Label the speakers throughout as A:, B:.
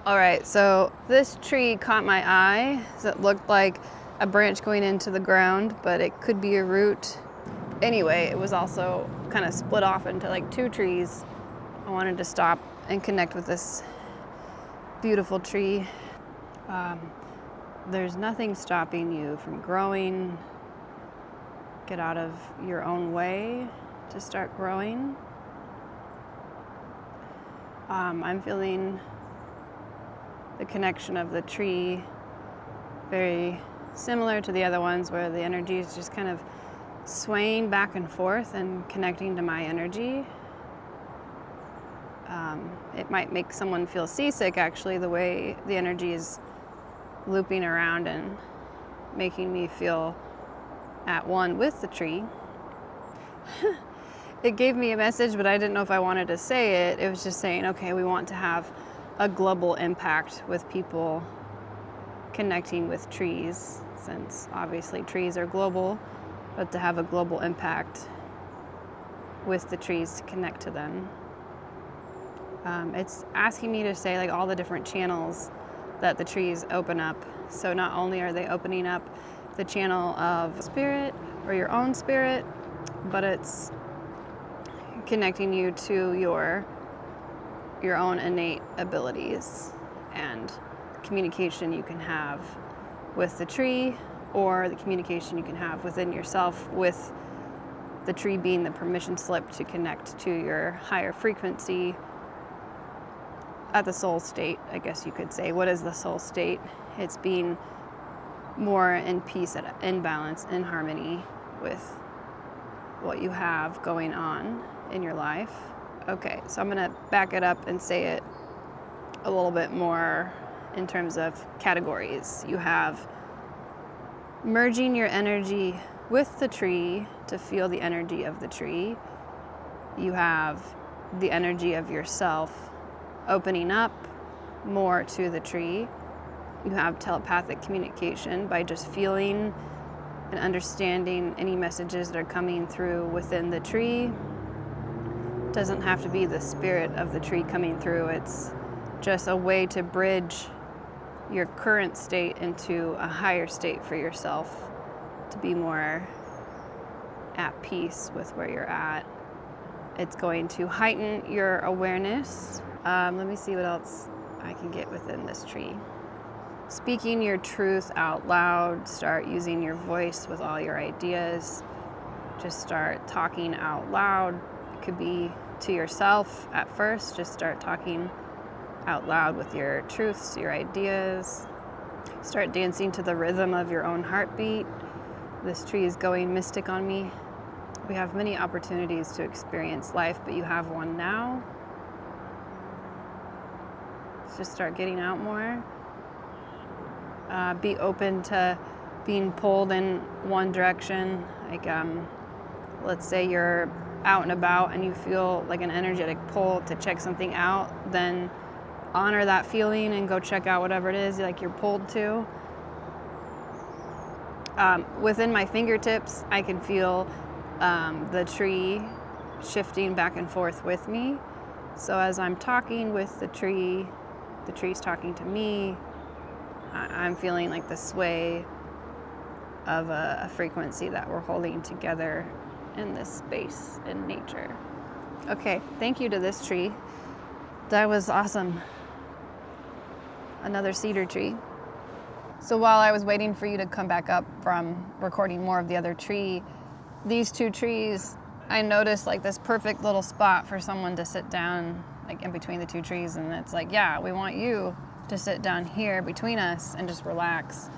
A: All right, so this tree caught my eye. So it looked like a branch going into the ground, but it could be a root. Anyway, it was also kind of split off into like two trees. I wanted to stop and connect with this beautiful tree. There's nothing stopping you from growing. Get out of your own way to start growing. I'm feeling the connection of the tree very similar to the other ones, where the energy is just kind of swaying back and forth and connecting to my energy. It might make someone feel seasick, actually, the way the energy is looping around and making me feel at one with the tree. It gave me a message, but I didn't know if I wanted to say it. It was just saying, okay, we want to have a global impact with people connecting with trees, since obviously trees are global, but to have a global impact with the trees, to connect to them. It's asking me to say like all the different channels that the trees open up. So not only are they opening up the channel of spirit or your own spirit, but it's connecting you to your own innate abilities and communication you can have with the tree, or the communication you can have within yourself, with the tree being the permission slip to connect to your higher frequency at the soul state, I guess you could say. What is the soul state? It's being more in peace, in balance, in harmony with what you have going on in your life. Okay, so I'm gonna back it up and say it a little bit more in terms of categories. You have merging your energy with the tree to feel the energy of the tree. You have the energy of yourself opening up more to the tree. You have telepathic communication by just feeling and understanding any messages that are coming through within the tree. It doesn't have to be the spirit of the tree coming through. It's just a way to bridge your current state into a higher state for yourself, to be more at peace with where you're at. It's going to heighten your awareness. Let me see what else I can get within this tree. Speaking your truth out loud. Start using your voice with all your ideas. Just start talking out loud. It could be to yourself at first. Just start talking out loud with your truths, your ideas. Start dancing to the rhythm of your own heartbeat. This tree is going mystic on me. We have many opportunities to experience life, but you have one now. Just start getting out more. Be open to being pulled in one direction. Like, let's say you're out and about and you feel like an energetic pull to check something out, then honor that feeling and go check out whatever it is like you're pulled to. Within my fingertips, I can feel the tree shifting back and forth with me. So as I'm talking with the tree's talking to me. I'm feeling like the sway of a frequency that we're holding together in this space in nature. Okay, thank you to this tree. That was awesome. Another cedar tree. So while I was waiting for you to come back up from recording more of the other tree, these two trees, I noticed like this perfect little spot for someone to sit down, like in between the two trees, and it's like, yeah, we want you to sit down here between us and just relax.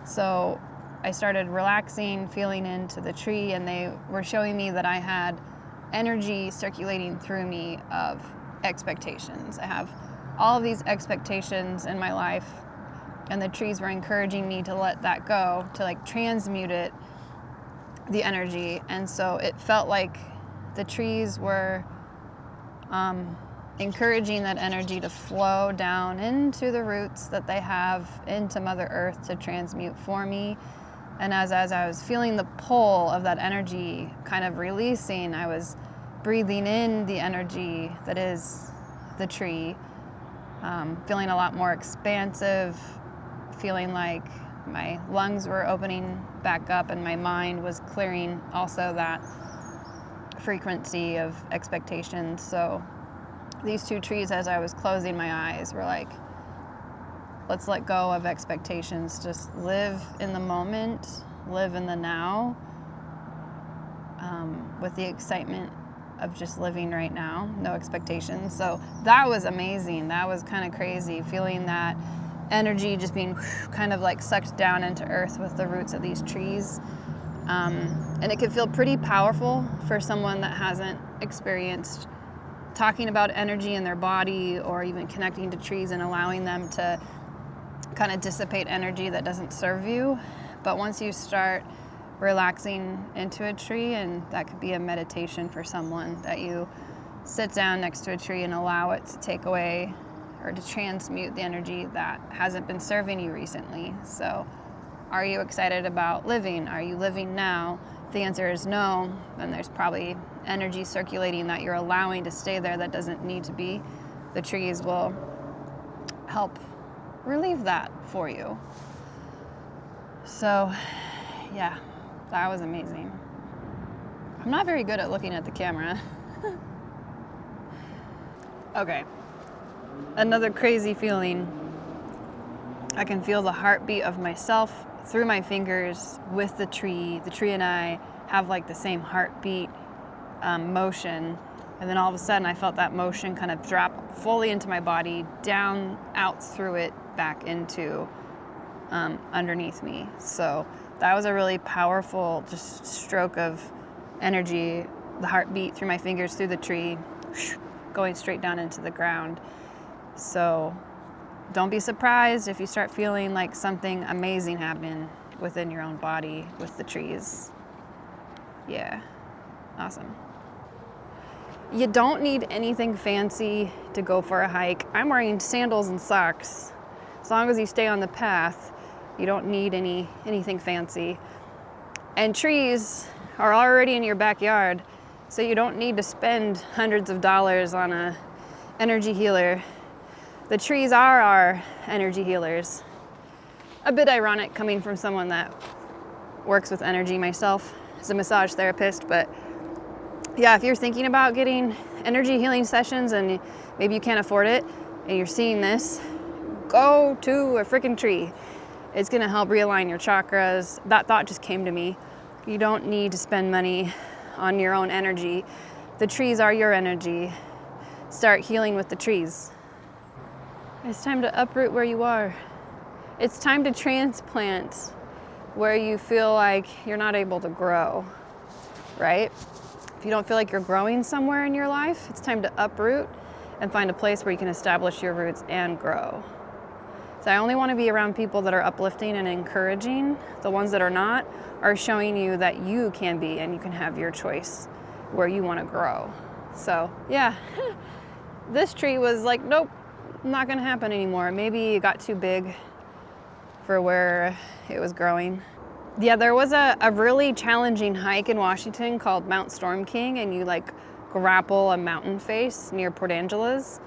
A: So I started relaxing, feeling into the tree, and they were showing me that I had energy circulating through me of expectations. I have all of these expectations in my life, and the trees were encouraging me to let that go, to like transmute it, the energy. And so it felt like the trees were encouraging that energy to flow down into the roots that they have into Mother Earth to transmute for me. And as I was feeling the pull of that energy kind of releasing, I was breathing in the energy that is the tree feeling a lot more expansive, feeling like my lungs were opening back up and my mind was clearing also that frequency of expectations. So these two trees, as I was closing my eyes, were like, let's let go of expectations. Just live in the moment, live in the now, with the excitement of just living right now, no expectations. So that was amazing. That was kind of crazy, feeling that energy just being kind of like sucked down into earth with the roots of these trees. And it can feel pretty powerful for someone that hasn't experienced talking about energy in their body or even connecting to trees and allowing them to kind of dissipate energy that doesn't serve you. But once you start relaxing into a tree, and that could be a meditation for someone, that you sit down next to a tree and allow it to take away or to transmute the energy that hasn't been serving you recently. So are you excited about living? Are you living now? If the answer is no, then there's probably energy circulating that you're allowing to stay there that doesn't need to be. The trees will help relieve that for you. So yeah, that was amazing. I'm not very good at looking at the camera. Okay, another crazy feeling. I can feel the heartbeat of myself through my fingers with the tree. The tree and I have like the same heartbeat motion. And then all of a sudden I felt that motion kind of drop fully into my body, down, out through it, back into underneath me. So that was a really powerful just stroke of energy, the heartbeat through my fingers, through the tree, going straight down into the ground. So don't be surprised if you start feeling like something amazing happened within your own body with the trees. Yeah, awesome. You don't need anything fancy to go for a hike. I'm wearing sandals and socks. As long as you stay on the path, you don't need anything fancy. And trees are already in your backyard, so you don't need to spend hundreds of dollars on a energy healer. The trees are our energy healers. A bit ironic coming from someone that works with energy myself as a massage therapist, but yeah, if you're thinking about getting energy healing sessions and maybe you can't afford it and you're seeing this, go to a freaking tree. It's gonna help realign your chakras. That thought just came to me. You don't need to spend money on your own energy. The trees are your energy. Start healing with the trees. It's time to uproot where you are. It's time to transplant where you feel like you're not able to grow, right? If you don't feel like you're growing somewhere in your life, it's time to uproot and find a place where you can establish your roots and grow. So I only want to be around people that are uplifting and encouraging. The ones that are not are showing you that you can be and you can have your choice where you want to grow. So yeah, this tree was like, nope, not going to happen anymore. Maybe it got too big for where it was growing. Yeah, there was a really challenging hike in Washington called Mount Storm King, and you like grapple a mountain face near Port Angeles.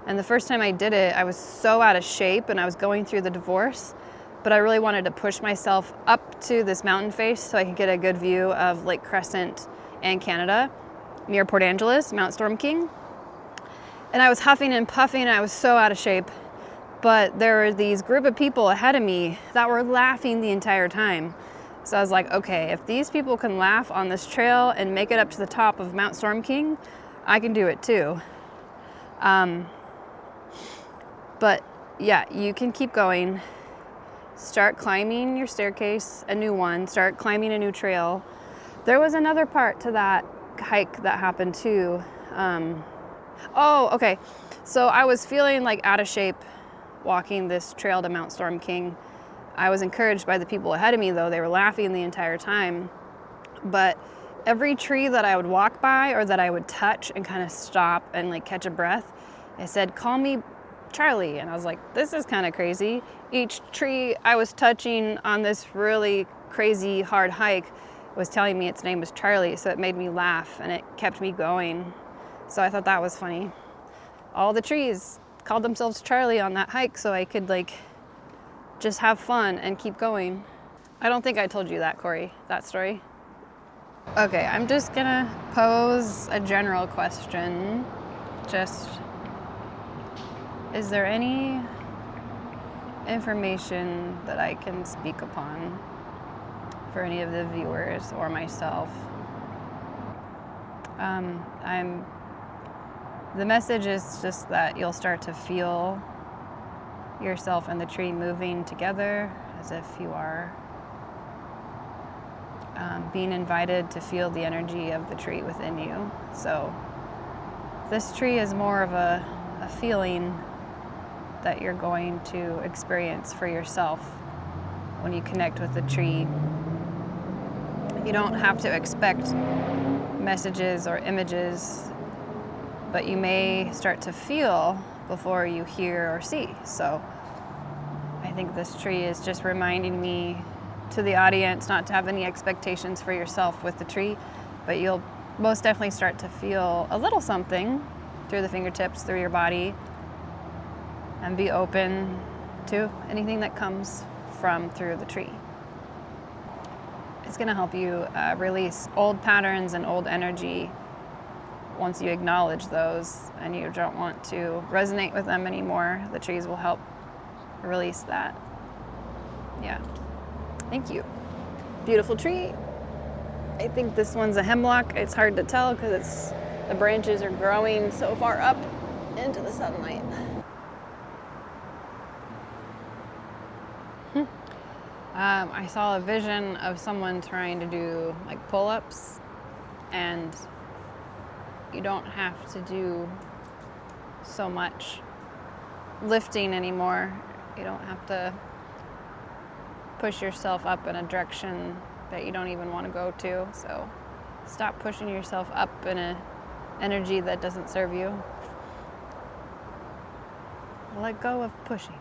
A: And the first time I did it, I was so out of shape and I was going through the divorce, but I really wanted to push myself up to this mountain face so I could get a good view of Lake Crescent and Canada near Port Angeles, Mount Storm King. And I was huffing and puffing and I was so out of shape, but there were these group of people ahead of me that were laughing the entire time. So I was like, okay, if these people can laugh on this trail and make it up to the top of Mount Storm King, I can do it too. But yeah, you can keep going. Start climbing your staircase, a new one. Start climbing a new trail. There was another part to that hike that happened too. Oh, okay. So I was feeling like out of shape walking this trail to Mount Storm King. I was encouraged by the people ahead of me though. They were laughing the entire time. But every tree that I would walk by or that I would touch and kind of stop and like catch a breath, I said, call me Charlie. And I was like, this is kind of crazy. Each tree I was touching on this really crazy hard hike was telling me its name was Charlie. So it made me laugh and it kept me going. So I thought that was funny. All the trees called themselves Charlie on that hike so I could like just have fun and keep going. I don't think I told you that, Corey, that story. Okay, I'm just gonna pose a general question. Just, is there any information that I can speak upon for any of the viewers or myself? The message is just that you'll start to feel yourself and the tree moving together as if you are being invited to feel the energy of the tree within you. So this tree is more of a feeling that you're going to experience for yourself when you connect with the tree. You don't have to expect messages or images, but you may start to feel before you hear or see. So I think this tree is just reminding me, to the audience, not to have any expectations for yourself with the tree, but you'll most definitely start to feel a little something through the fingertips, through your body, and be open to anything that comes from through the tree. It's going to help you release old patterns and old energy once you acknowledge those and you don't want to resonate with them anymore. The trees will help release that. Yeah. Thank you. Beautiful tree. I think this one's a hemlock. It's hard to tell because the branches are growing so far up into the sunlight. I saw a vision of someone trying to do like pull-ups, and you don't have to do so much lifting anymore. You don't have to push yourself up in a direction that you don't even want to go to. So stop pushing yourself up in an energy that doesn't serve you. Let go of pushing.